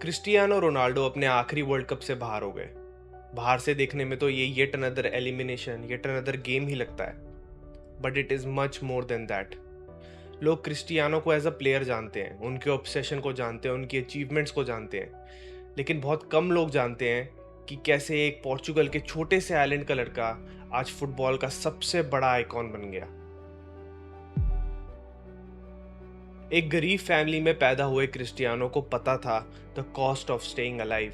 Cristiano Ronaldo अपने आखिरी world cup से बाहर हो गए। बाहर से देखने में तो ये yet another elimination, yet another game ही लगता है, but it is much more than that. लोग क्रिस्टियानो को एज अ प्लेयर जानते हैं, उनके ऑब्सेशन को जानते हैं, उनकी अचीवमेंट्स को जानते हैं, लेकिन बहुत कम लोग जानते हैं कि कैसे एक पोर्चुगल के छोटे से आइलैंड का लड़का आज फुटबॉल का सबसे बड़ा आइकॉन बन गया। एक गरीब फैमिली में पैदा हुए क्रिस्टियानो को पता था the cost of staying alive,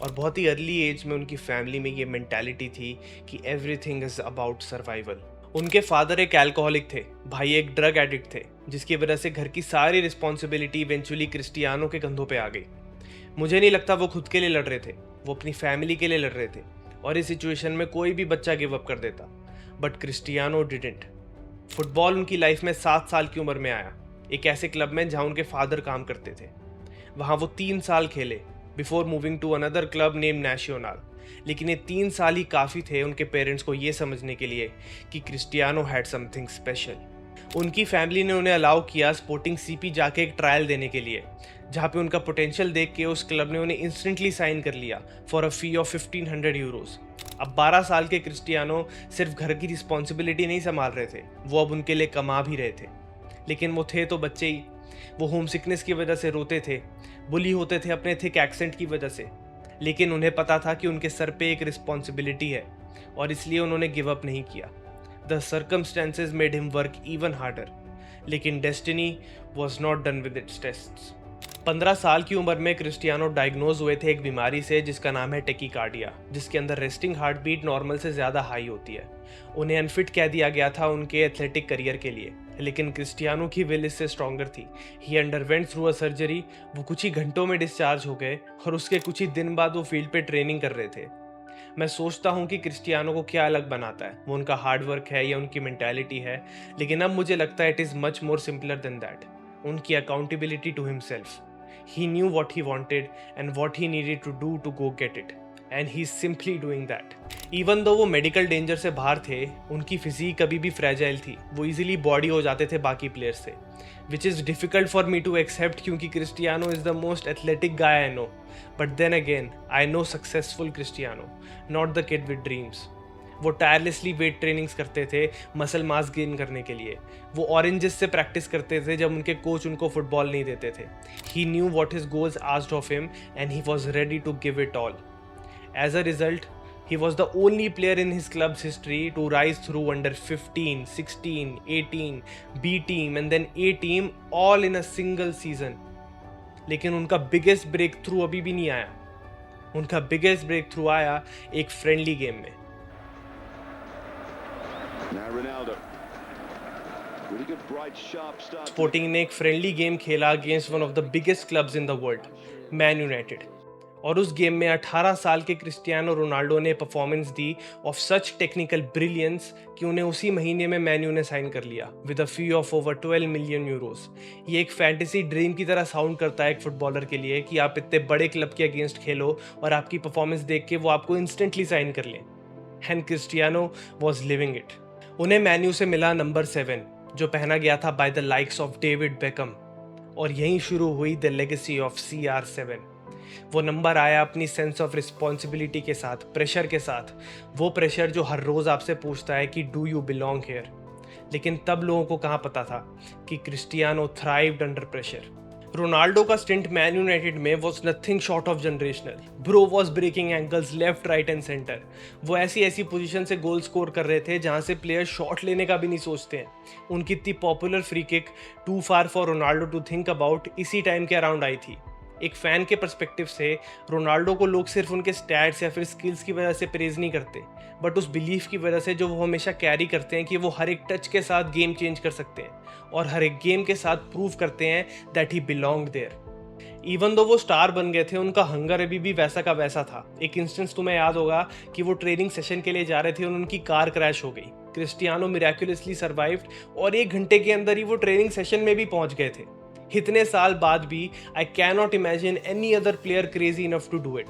और बहुत ही अर्ली एज में उनकी फैमिली में ये मेंटालिटी थी कि एवरीथिंग इज अबाउट सर्वाइवल। उनके फादर एक अल्कोहलिक थे, भाई एक ड्रग एडिक्ट थे, जिसकी वजह से घर की सारी रिस्पॉन्सिबिलिटी इवेंचुअली क्रिस्टियानो के कंधों पे आ गई। मुझे नहीं लगता वो खुद के लिए लड़ रहे थे, वो अपनी फैमिली के लिए लड़ रहे थे, और इस सिचुएशन में कोई भी बच्चा गिव अप कर देता, बट क्रिस्टियानो डिडंट। फुटबॉल उनकी लाइफ में 7 साल की उम्र में आया, एक ऐसे क्लब में जहां उनके फादर काम करते थे। वहां वो 3 साल खेले before moving to another club name National. लेकिन ये 3 साल ही काफ़ी थे उनके पेरेंट्स को ये समझने के लिए कि क्रिस्टियानो हैड समथिंग स्पेशल। उनकी फैमिली ने उन्हें अलाउ किया स्पोर्टिंग सीपी जाके एक ट्रायल देने के लिए, जहाँ पे उनका पोटेंशियल देख के उस क्लब ने उन्हें इंस्टेंटली साइन कर लिया for a fee of 1500 euros. अब 12 साल के क्रिस्टियानो सिर्फ घर की रिस्पॉन्सिबिलिटी नहीं संभाल रहे थे, वो अब उनके लिए कमा भी रहे थे। लेकिन वो थे तो बच्चे ही। वो होम सिकनेस की वजह से रोते थे, बुली होते थे अपने थिक एक्सेंट की वजह से, लेकिन उन्हें पता था कि उनके सर पे एक रिस्पॉन्सिबिलिटी है, और इसलिए उन्होंने गिव अप नहीं किया। The circumstances made him work even harder, लेकिन destiny was not done with its tests. 15 साल की उम्र में क्रिस्टियानो डायग्नोज हुए थे एक बीमारी से जिसका नाम है टेकीकार्डिया, जिसके अंदर रेस्टिंग हार्ट बीट नॉर्मल से ज़्यादा हाई होती है। उन्हें अनफिट कह दिया गया था उनके एथलेटिक करियर के लिए, लेकिन क्रिस्टियानो की विल इससे स्ट्रॉन्गर थी। ही अंडरवेंट थ्रू अ सर्जरी। वो कुछ ही घंटों में डिस्चार्ज हो गए, और उसके कुछ ही दिन बाद वो फील्ड पे ट्रेनिंग कर रहे थे। मैं सोचता हूँ कि क्रिस्टियानो को क्या अलग बनाता है, वो उनका हार्ड वर्क है या उनकी मेंटालिटी है, लेकिन अब मुझे लगता है it is much more simpler than that. उनकी accountability to himself. He knew what he wanted and what he needed to do to go get it, and he's simply doing that. Even though वो medical danger से बाहर थे, उनकी physique अभी भी fragile थी। वो इजीली बॉडी हो जाते थे बाकी प्लेयर्स से, which is difficult for me to accept, क्योंकि Cristiano is the most athletic guy I know. But then again I know successful Cristiano, not the kid with dreams. वो tirelessly weight trainings करते थे muscle mass gain करने के लिए। वो oranges से practice करते थे जब उनके कोच उनको फुटबॉल नहीं देते थे। He knew what his goals asked of him and he was ready to give it all. As a result, he was the only player in his club's history to rise through under 15, 16, 18, B team and then A team all in a single season. लेकिन उनका biggest break through अभी भी नहीं आया। उनका biggest break through आया एक friendly game में। स्पोर्टिंग ने एक फ्रेंडली गेम खेला against one of the biggest clubs in the world, man United, और उस गेम में 18 साल के क्रिस्टियानो रोनाल्डो ने performance the of such technical brilliance कि उन्हें उसी महीने में मैन यू ने साइन कर लिया with a fee of over 12 million Euros. ये एक फैंटेसी ड्रीम की तरह साउंड करता है एक फुटबॉलर के लिए कि आप इतने बड़े क्लब के अगेंस्ट खेलो और आपकी परफॉर्मेंस देख के वो आपको इंस्टेंटली साइन कर लें। And Cristiano was living it. उन्हें मैन यू से मिला नंबर 7, जो पहना गया था by the likes of David become, और यहीं शुरू हुई द लेगेसी ऑफ CR7। वो नंबर आया अपनी सेंस ऑफ रिस्पॉन्सिबिलिटी के साथ, प्रेशर के साथ, वो प्रेशर जो हर रोज़ आपसे पूछता है कि डू यू बिलोंग हियर। लेकिन तब लोगों को कहाँ पता था कि Cristiano thrived under pressure. Ronaldo का स्टिंट मैन यूनाइटेड में was nothing short of generational. Bro was breaking ankles left, right and centre. वो ऐसी पोजीशन से गोल स्कोर कर रहे थे जहां से प्लेयर शॉट लेने का भी नहीं सोचते हैं। उनकी इतनी popular free kick too far for Ronaldo to think about इसी टाइम के अराउंड आई थी। एक फ़ैन के पर्सपेक्टिव से रोनाल्डो को लोग सिर्फ उनके स्टैट्स या फिर स्किल्स की वजह से प्रेज नहीं करते, बट उस बिलीफ की वजह से जो वो हमेशा कैरी करते हैं कि वो हर एक टच के साथ गेम चेंज कर सकते हैं, और हर एक गेम के साथ प्रूव करते हैं that he belonged there. Even though वो स्टार बन गए थे, उनका हंगर अभी भी वैसा का वैसा था। एक इंस्टेंस तुम्हें याद होगा कि वो ट्रेनिंग सेशन के लिए जा रहे थे और उनकी कार क्रैश हो गई। क्रिस्टियानो मिराक्युलसली सर्वाइव्ड, और 1 घंटे के अंदर ही वो ट्रेनिंग सेशन में भी पहुंच गए थे। इतने साल बाद भी I can not imagine any other player crazy enough to do it.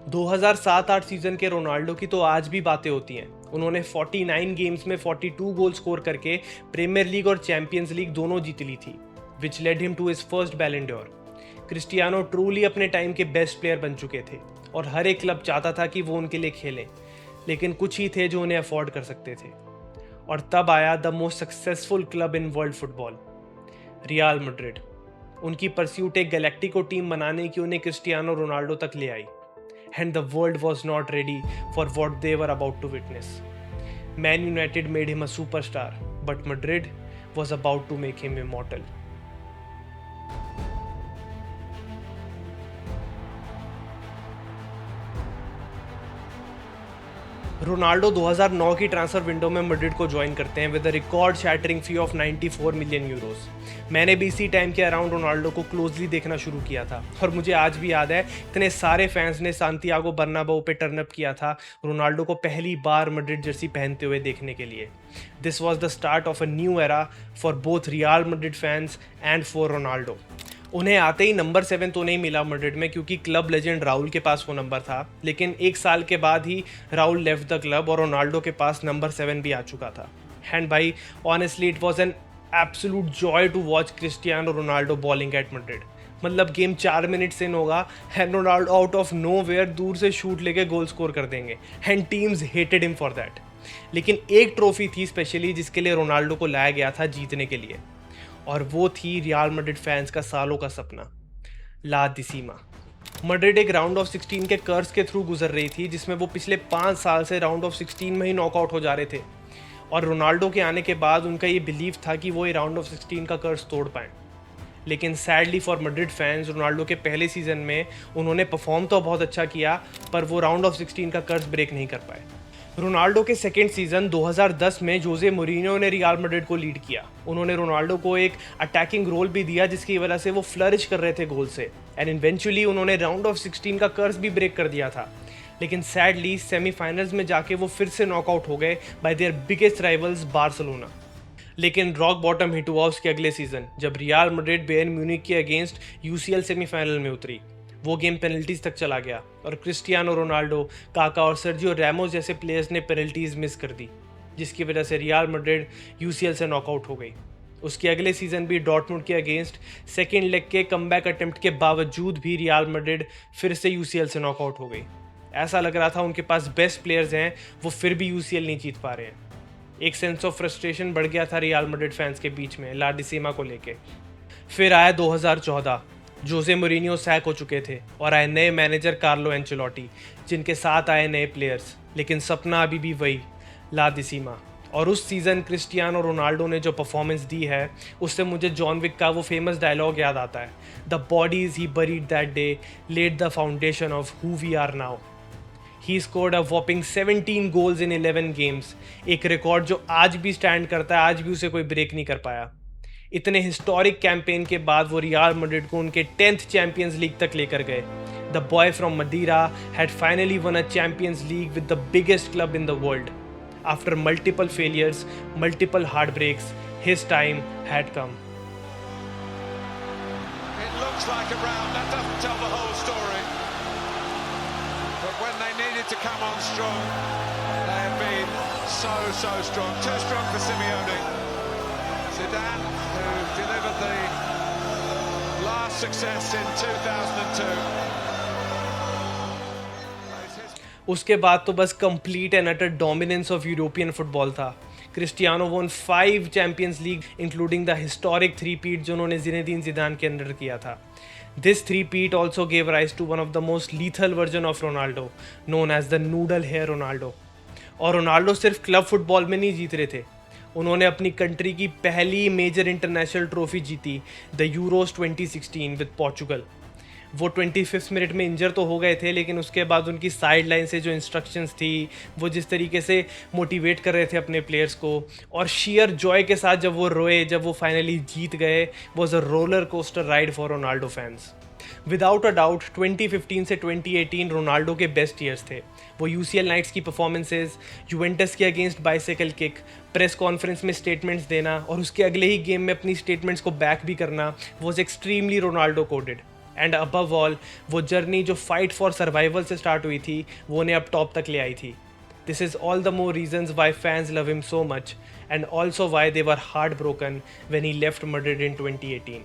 2007-8 season के रोनाल्डो की तो आज भी बातें होती हैं। उन्होंने 49 गेम्स में 42 गोल स्कोर करके प्रीमियर लीग और चैंपियंस लीग दोनों जीत ली थी, which led him to his first Ballon d'Or. Cristiano truly अपने टाइम के बेस्ट प्लेयर बन चुके थे और हर एक क्लब चाहता था कि वो उनके लिए खेलें, लेकिन कुछ ही थे जो उन्हें अफोर्ड कर सकते थे। और तब आया the most successful club in world football, Real Madrid. उनकी परस्यूट एक गैलेक्टिको टीम बनाने की उन्हें क्रिस्टियानो रोनाल्डो तक ले आई, and the world was not ready for what they were about to witness. Man united made him a superstar, but Madrid was about to make him immortal. Ronaldo 2009 की transfer window में मैड्रिड को join करते हैं with a record shattering fee of 94 million Euros. मैंने भी इसी time के अराउंड रोनाल्डो को क्लोजली देखना शुरू किया था और मुझे आज भी याद है इतने सारे फैंस ने सांतियागो बर्नाबाउ पे टर्न अप किया था रोनाल्डो को पहली बार मैड्रिड जर्सी पहनते हुए देखने के लिए। This was the start of a new era for both real Madrid fans and for Ronaldo. उन्हें आते ही नंबर 7 तो नहीं मिला मैड्रिड में, क्योंकि क्लब लेजेंड राउल के पास वो नंबर था, लेकिन एक साल के बाद ही राउल लेफ्ट द क्लब और रोनाल्डो के पास नंबर 7 भी आ चुका था। एंड भाई honestly it was an absolute joy to watch Cristiano Ronaldo balling at Madrid. मतलब गेम 4 मिनट्स इन होगा and Ronaldo out of nowhere दूर से शूट लेके गोल स्कोर कर देंगे, and teams hated him for that. लेकिन एक trophy थी स्पेशली जिसके लिए रोनाल्डो को लाया गया था जीतने के लिए, और वो थी रियल मैड्रिड फैंस का सालों का सपना, ला डिसीमा। मैड्रिड एक राउंड ऑफ 16 के कर्ज के थ्रू गुजर रही थी जिसमें वो पिछले 5 साल से राउंड ऑफ 16 में ही नॉकआउट हो जा रहे थे, और रोनाल्डो के आने के बाद उनका ये बिलीव था कि वो ये राउंड ऑफ 16 का कर्ज तोड़ पाएं। लेकिन sadly for Madrid fans Ronaldo के पहले सीजन में उन्होंने परफॉर्म तो बहुत अच्छा किया, पर वो राउंड ऑफ 16 का कर्ज ब्रेक नहीं कर पाए। रोनाल्डो के सेकेंड सीजन 2010 में जोसे मोरिन्यो ने रियल मैड्रिड को लीड किया। उन्होंने रोनाल्डो को एक अटैकिंग रोल भी दिया जिसकी वजह से वो फ्लरिश कर रहे थे गोल से, एंड इवेंचुअली उन्होंने राउंड ऑफ 16 का कर्ज भी ब्रेक कर दिया था। लेकिन सैडली सेमीफाइनल्स में जाके वो फिर से नॉकआउट हो गए bye their biggest rivals Barcelona. लेकिन रॉक बॉटम हिट हुआ उसके अगले सीजन जब रियल मैड्रिड बायर्न म्यूनिख के अगेंस्ट यूसीएल सेमीफाइनल में उतरी। वो गेम पेनल्टीज तक चला गया और क्रिस्टियानो रोनाल्डो, काका और सर्जियो रैमोस जैसे प्लेयर्स ने पेनल्टीज मिस कर दी, जिसकी वजह से रियल मैड्रिड यूसीएल से नॉकआउट हो गई। उसके अगले सीजन भी डॉर्टमुंड के अगेंस्ट सेकेंड लेग के कमबैक अटेम्प्ट के बावजूद भी रियल मैड्रिड फिर से यूसीएल से नॉकआउट हो गई। ऐसा लग रहा था उनके पास बेस्ट प्लेयर्स हैं, वो फिर भी यूसीएल नहीं जीत पा रहे हैं। एक सेंस ऑफ फ्रस्ट्रेशन बढ़ गया था रियल मैड्रिड फैंस के बीच में ला डिसीमा को लेके। फिर आया 2014, जोसे मोरिन्यो सैक हो चुके थे और आए नए मैनेजर कार्लो एंचेलोटी, जिनके साथ आए नए प्लेयर्स, लेकिन सपना अभी भी वही, ला डिसीमा। और उस सीज़न क्रिस्टियानो रोनाल्डो ने जो परफॉर्मेंस दी है उससे मुझे जॉन विक का वो फेमस डायलॉग याद आता है, the bodies he buried that day laid the foundation of who we are now. He scored a whopping 17 goals in 11 games, एक रिकॉर्ड जो आज भी स्टैंड करता है, आज भी उसे कोई ब्रेक नहीं कर पाया। इतने हिस्टोरिक कैंपेन के बाद वो रियल मैड्रिड को उनके 10th चैंपियंस लीग तक लेकर गए। The boy from Madeira had finally won a champions league with the biggest club in the world. After multiple failures, multiple heartbreaks, his time had come. It looks like a round that doesn't tell the whole story, but when they needed to come on strong, they have been so strong. Too strong for Simeone. Zidane, who delivered the last success in 2002. उसके बाद तो बस complete and utter dominance of European football था। Cristiano won 5 Champions League including the historic 3-पीट जो उन्होंने Zinedine Zidane के under किया था। दिस 3-पीट also gave rise to one of the most lethal version of Ronaldo known as the noodle hair Ronaldo. और Ronaldo सिर्फ क्लब फुटबॉल में नहीं जीत रहे थे, उन्होंने अपनी कंट्री की पहली मेजर इंटरनेशनल ट्रॉफी जीती, द यूरोस 2016 विद पोर्चुगल। वो 25th मिनट में इंजर तो हो गए थे, लेकिन उसके बाद उनकी साइड लाइन से जो इंस्ट्रक्शंस थी, वो जिस तरीके से मोटिवेट कर रहे थे अपने प्लेयर्स को, और शेयर जॉय के साथ जब वो रोए, जब वो फाइनली जीत गए, was a roller coaster ride for Ronaldo fans. Without a doubt 2015 से 2018 रोनाल्डो के बेस्ट ईयर्स थे। वो यूसीएल नाइट्स की परफॉर्मेंसेज, यूवेंटस के against bicycle kick, press conference में स्टेटमेंट्स देना और उसके अगले ही गेम में अपनी स्टेटमेंट्स को बैक भी करना was extremely Ronaldo coded. And above all वो जर्नी जो फाइट फॉर सर्वाइवल से स्टार्ट हुई थी, वो उन्हें अब टॉप तक ले आई थी। This is all the more reasons why fans love him so much and also why they were heart broken when he left Madrid in 2018।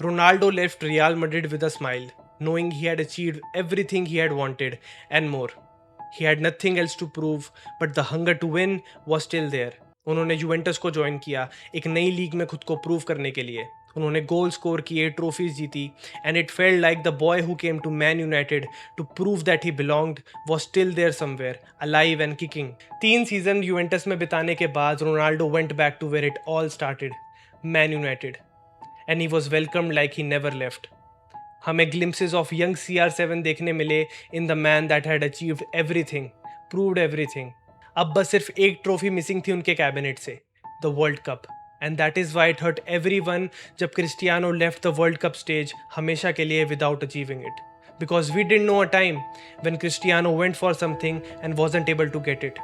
Ronaldo left Real Madrid with a smile, knowing he had achieved everything he had wanted and more. He had nothing else to prove, but the hunger to win was still there. उन्होंने Juventus को join किया एक नई league में खुद को prove करने के लिए. उन्होंने गोल स्कोर किए, ट्रॉफीज जीती, and it felt like the boy who came to Man United to prove that he belonged was still there somewhere, alive and kicking. 3 season Juventus में बिताने के बाद Ronaldo went back to where it all started, Man United, and he was welcomed like he never left. हमें glimpses of young CR7 देखने मिले in the man that had achieved everything, proved everything. अब बस सिर्फ एक trophy missing थी उनके cabinet से, the World Cup. And that is why it hurt everyone जब Cristiano left the World Cup stage हमेशा के लिए without achieving it. Because we didn't know a time when Cristiano went for something and wasn't able to get it.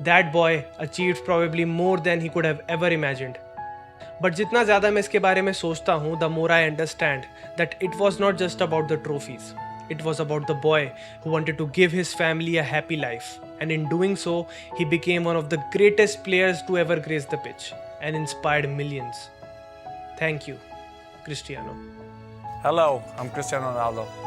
That boy achieved probably more than he could have ever imagined. But जितना ज़्यादा मैं इसके बारे में सोचता हूँ, the more I understand that it was not just about the trophies. It was about the boy who wanted to give his family a happy life, and in doing so, he became one of the greatest players to ever grace the pitch and inspired millions. Thank you, Cristiano. Hello, I'm Cristiano Ronaldo.